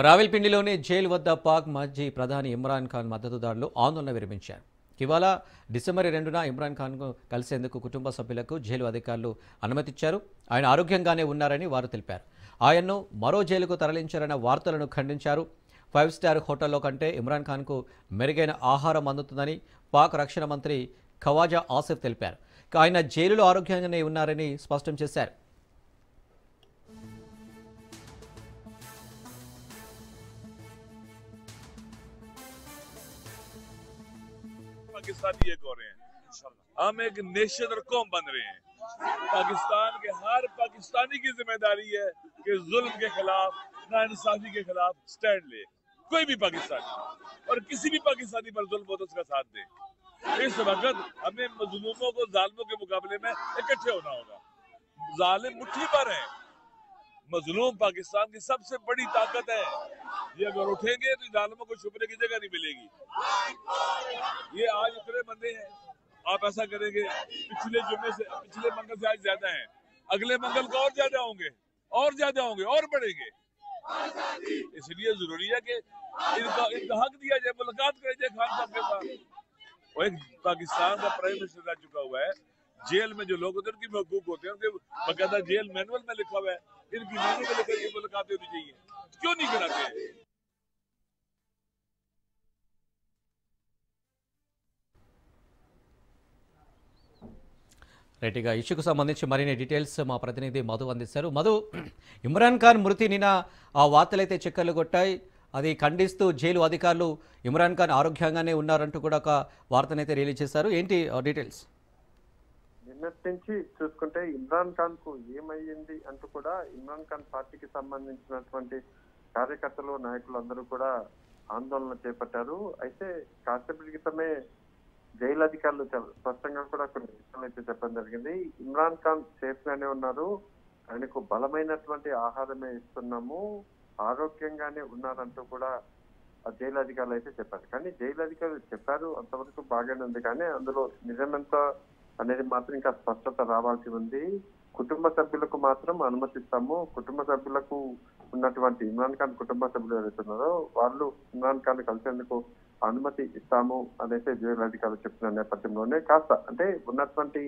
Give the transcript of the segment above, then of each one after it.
రావెల్పిండిలోని jail వద్ద పాక్ మాజీ ప్రధాని ఇమ్రాన్ ఖాన్ మద్దతుదారులు ఆందోళన విరమించారు. ఇవాళ డిసెంబర్ 2న ఇమ్రాన్ ఖాన్కు కలిసేందుకు కుటుంబ సభ్యులకు జైలు అధికారులు అనుమతిచ్చారు. ఆయన ఆరోగ్యంగానే ఉన్నారని వారు తెలిపారు. ఆయన్ను మరో జైలుకు తరలించారన్న వార్తలను ఖండించారు. 5 స్టార్ హోటల్లో కంటే ఇమ్రాన్ ఖాన్కు మెరుగైన ఆహారం అందుతుందని పాక్ రక్షణ మంత్రి ఖవాజా ఆసిఫ్ తెలిపారు. ఆయన జైలులో ఆరోగ్యంగానే ఉన్నారని స్పష్టం చేశారు. पाकिस्तानी एक हो रहे हैं, हम एक नेशन और कौम बन रहे हैं। पाकिस्तान के हर पाकिस्तानी की जिम्मेदारी है कि जुल्म के खिलाफ, नाइंसाफी के खिलाफ स्टैंड ले। कोई भी पाकिस्तानी और किसी भी पाकिस्तानी पर जुल्म हो तो उसका साथ दे। इस वक्त हमें मजलूमों को जालिमों के मुकाबले में इकट्ठे होना होगा। जालिम मुट्ठी पर है, मजलूम पाकिस्तान की सबसे बड़ी ताकत है। ये अगर उठेंगे तो जालिमों को छुपने की जगह नहीं मिलेगी। ये आज इतने बंदे हैं, आप ऐसा करेंगे पिछले मंगल से आज ज्यादा है, अगले मंगल को और ज्यादा होंगे और बढ़ेंगे। इसलिए जरूरी है कि इनका हक दिया जाए, मुलाकात करें जाए खान साहब के साथ। और एक पाकिस्तान का प्राइम मिनिस्टर रह चुका हुआ है, जेल में जो लोग होते हैं उनकी हकूक होते हैं, उनके बकायदा जेल मैनुअल में लिखा हुआ है, इनकी मैनुअल में लिखा मुलाकातें होनी चाहिए। क्यों नहीं कराते? రైట్గా ఇష్యూకు సంబంధించి మరిన్ని డీటెయిల్స్ మా ప్రతినిధి మధు అందిస్తారు. మధు, ఇమ్రాన్ ఖాన్ మృతి నిన్న ఆ వార్తలైతే చక్కర్లు కొట్టాయి. అది ఖండిస్తూ జైలు అధికారులు ఇమ్రాన్ ఖాన్ ఆరోగ్యంగానే ఉన్నారంటూ కూడా ఒక వార్తనైతే రిలీజ్ చేశారు. ఏంటి డీటెయిల్స్? నిన్నటి నుంచి చూసుకుంటే ఇమ్రాన్ ఖాన్ కు ఏమయ్యింది అంటూ కూడా ఇమ్రాన్ ఖాన్ పార్టీకి సంబంధించినటువంటి కార్యకర్తలు నాయకులు అందరూ కూడా ఆందోళన చేపట్టారు. అయితే కాసేపటి క్రితమే జైలు అధికారులు స్పష్టంగా కూడా కొన్ని విషయాలు అయితే చెప్పడం జరిగింది. ఇమ్రాన్ ఖాన్ సేఫ్ గానే ఉన్నారు, ఆయనకు బలమైనటువంటి ఆహారమే ఇస్తున్నాము, ఆరోగ్యంగానే ఉన్నారంటూ కూడా ఆ జైలు అధికారులు అయితే చెప్పారు. కానీ జైలు అధికారులు చెప్పారు అంతవరకు బాగానే ఉంది, కానీ అందులో నిజమెంత అనేది మాత్రం ఇంకా స్పష్టత రావాల్సి ఉంది. కుటుంబ సభ్యులకు మాత్రం అనుమతిస్తాము, కుటుంబ సభ్యులకు ఉన్నటువంటి ఇమ్రాన్ ఖాన్ కుటుంబ సభ్యులు ఎవరైతున్నారో వాళ్ళు ఇమ్రాన్ ఖాన్ కలిసేందుకు అనుమతి ఇస్తాము అనేసి జైలు అధికారులు చెప్తున్న నేపథ్యంలోనే కాస్త అంటే ఉన్నటువంటి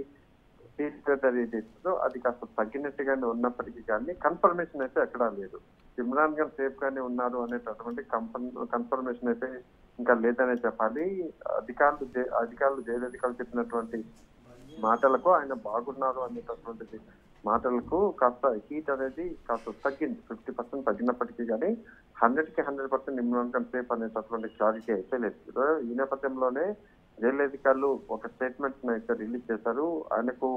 అది కాస్త తగ్గినట్టుగానే ఉన్నప్పటికీ కానీ కన్ఫర్మేషన్ అయితే ఎక్కడా లేదు. ఇమ్రాన్ ఖాన్ సేఫ్ గానే ఉన్నారు అనేటటువంటి కన్ఫర్మేషన్ అయితే ఇంకా లేదనే చెప్పాలి. అధికారులు జైలు అధికారులు చెప్పినటువంటి మాటలకు ఆయన బాగున్నారు అనేటటువంటి మాటలకు కాస్త హీట్ అనేది కాస్త తగ్గింది. 50% తగ్గినప్పటికీ కానీ 100% ఇమ్రాన్ ఖాన్ సేఫ్ అనేటటువంటి క్లారిటీ అయితే లేదు. ఈ నేపథ్యంలోనే జైలు అధికారులు ఒక స్టేట్మెంట్ అయితే రిలీజ్ చేశారు. ఆయనకు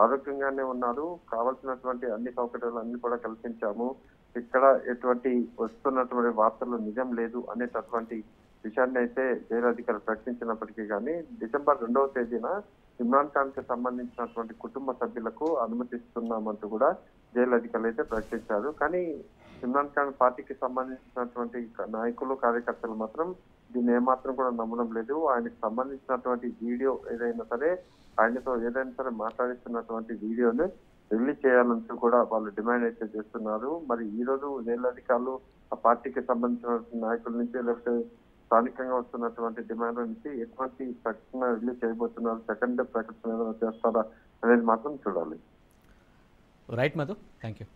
ఆరోగ్యంగానే ఉన్నారు, కావాల్సినటువంటి అన్ని సౌకర్యాలు అన్ని కూడా కల్పించాము, ఇక్కడ ఎటువంటి వస్తున్నటువంటి వార్తలు నిజం లేదు అనేటటువంటి విషయాన్ని అయితే జైలు అధికారులు ప్రకటించినప్పటికీ కానీ డిసెంబర్ 2వ తేదీన ఇమ్రాన్ ఖాన్ కి సంబంధించినటువంటి కుటుంబ సభ్యులకు అనుమతిస్తున్నామంటూ కూడా జైలు అధికారులు అయితే ప్రకటించారు. కానీ ఇమ్రాన్ ఖాన్ పార్టీకి సంబంధించినటువంటి నాయకులు కార్యకర్తలు మాత్రం దీన్ని ఏమాత్రం కూడా నమ్మడం లేదు. ఆయనకు సంబంధించినటువంటి వీడియో ఏదైనా సరే, ఆయనతో ఏదైనా సరే మాట్లాడిస్తున్నటువంటి వీడియోని రిలీజ్ చేయాలంటూ కూడా వాళ్ళు డిమాండ్ అయితే చేస్తున్నారు. మరి ఈ రోజు జైలు అధికారులు ఆ పార్టీకి సంబంధించిన నాయకుల నుంచి లేకపోతే స్థానికంగా వస్తున్నటువంటి డిమాండ్ నుంచి ఎటువంటి ప్రకటన రిలీజ్ చేయబోతున్నారు, సెకండ్ ప్రకటన ఏదైనా చేస్తారా అనేది మాత్రం చూడాలి. Right Madhu, thank you.